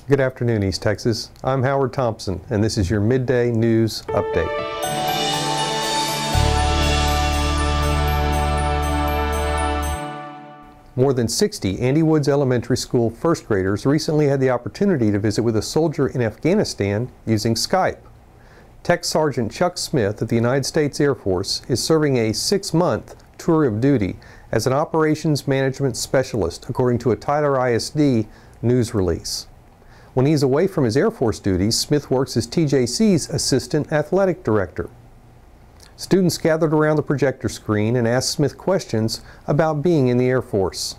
Good afternoon, East Texas. I'm Howard Thompson, and this is your Midday News Update. More than 60 Andy Woods Elementary School first graders recently had the opportunity to visit with a soldier in Afghanistan using Skype. Tech Sergeant Chuck Smith of the United States Air Force is serving a 6-month tour of duty as an operations management specialist, according to a Tyler ISD news release. When he's away from his Air Force duties, Smith works as TJC's Assistant Athletic Director. Students gathered around the projector screen and asked Smith questions about being in the Air Force.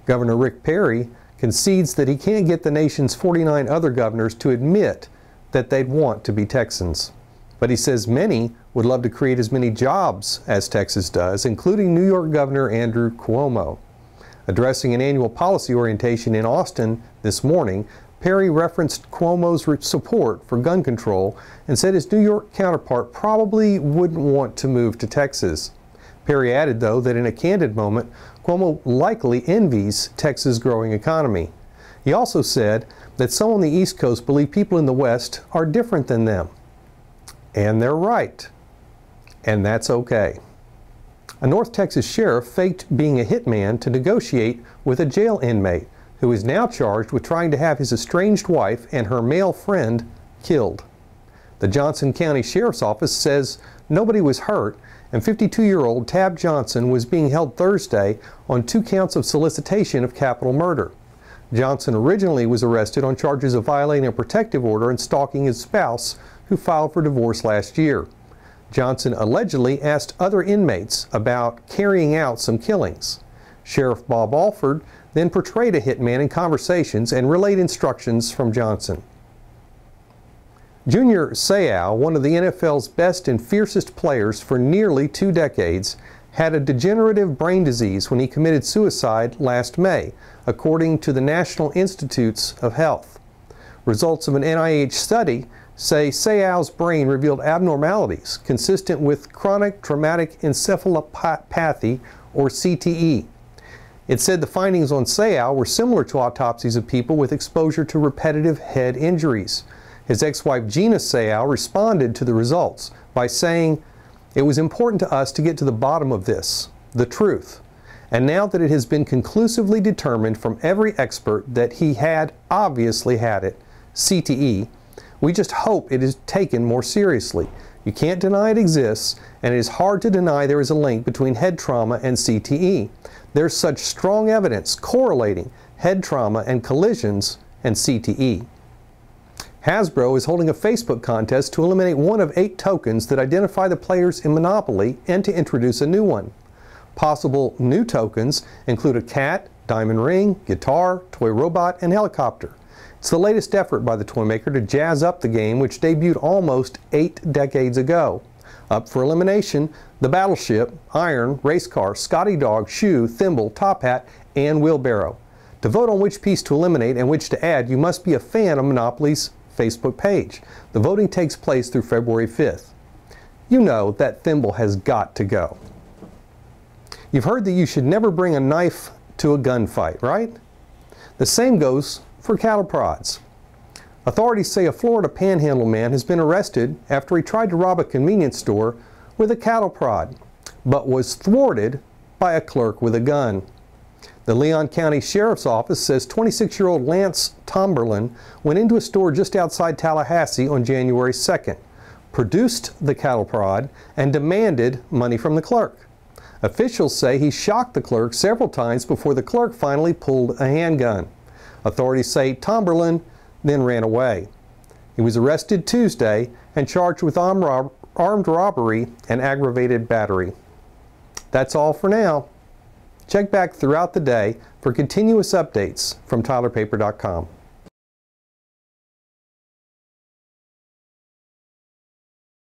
Governor Rick Perry concedes that he can't get the nation's 49 other governors to admit that they'd want to be Texans. But he says many would love to create as many jobs as Texas does, including New York Governor Andrew Cuomo. Addressing an annual policy orientation in Austin this morning, Perry referenced Cuomo's support for gun control and said his New York counterpart probably wouldn't want to move to Texas. Perry added, though, that in a candid moment, Cuomo likely envies Texas' growing economy. He also said that some on the East Coast believe people in the West are different than them. And they're right. And that's okay. A North Texas sheriff faked being a hitman to negotiate with a jail inmate, who is now charged with trying to have his estranged wife and her male friend killed. The Johnson County Sheriff's Office says nobody was hurt, and 52-year-old Tab Johnson was being held Thursday on 2 counts of solicitation of capital murder. Johnson originally was arrested on charges of violating a protective order and stalking his spouse, who filed for divorce last year. Johnson allegedly asked other inmates about carrying out some killings. Sheriff Bob Alford then portrayed a hitman in conversations and relayed instructions from Johnson. Junior Seau, one of the NFL's best and fiercest players for nearly 2 decades, had a degenerative brain disease when he committed suicide last May, according to the National Institutes of Health. Results of an NIH study say Seau's brain revealed abnormalities consistent with chronic traumatic encephalopathy, or CTE. It said the findings on Seau were similar to autopsies of people with exposure to repetitive head injuries. His ex-wife Gina Seau responded to the results by saying, "It was important to us to get to the bottom of this, the truth. And now that it has been conclusively determined from every expert that he had obviously had it, CTE, we just hope it is taken more seriously. You can't deny it exists, and it is hard to deny there is a link between head trauma and CTE. There's such strong evidence correlating head trauma and collisions and CTE." Hasbro is holding a Facebook contest to eliminate one of 8 tokens that identify the players in Monopoly and to introduce a new one. Possible new tokens include a cat, diamond ring, guitar, toy robot, and helicopter. It's the latest effort by the toy maker to jazz up the game, which debuted almost 8 decades ago. Up for elimination, the battleship, iron, race car, Scotty dog, shoe, thimble, top hat, and wheelbarrow. To vote on which piece to eliminate and which to add, you must be a fan of Monopoly's Facebook page. The voting takes place through February 5th. You know that thimble has got to go. You've heard that you should never bring a knife to a gunfight, right? The same goes for cattle prods. Authorities say a Florida Panhandle man has been arrested after he tried to rob a convenience store with a cattle prod, but was thwarted by a clerk with a gun. The Leon County Sheriff's Office says 26-year-old Lance Tomberlin went into a store just outside Tallahassee on January 2nd, produced the cattle prod, and demanded money from the clerk. Officials say he shocked the clerk several times before the clerk finally pulled a handgun. Authorities say Tomberlin then ran away. He was arrested Tuesday and charged with armed robbery and aggravated battery. That's all for now. Check back throughout the day for continuous updates from TylerPaper.com.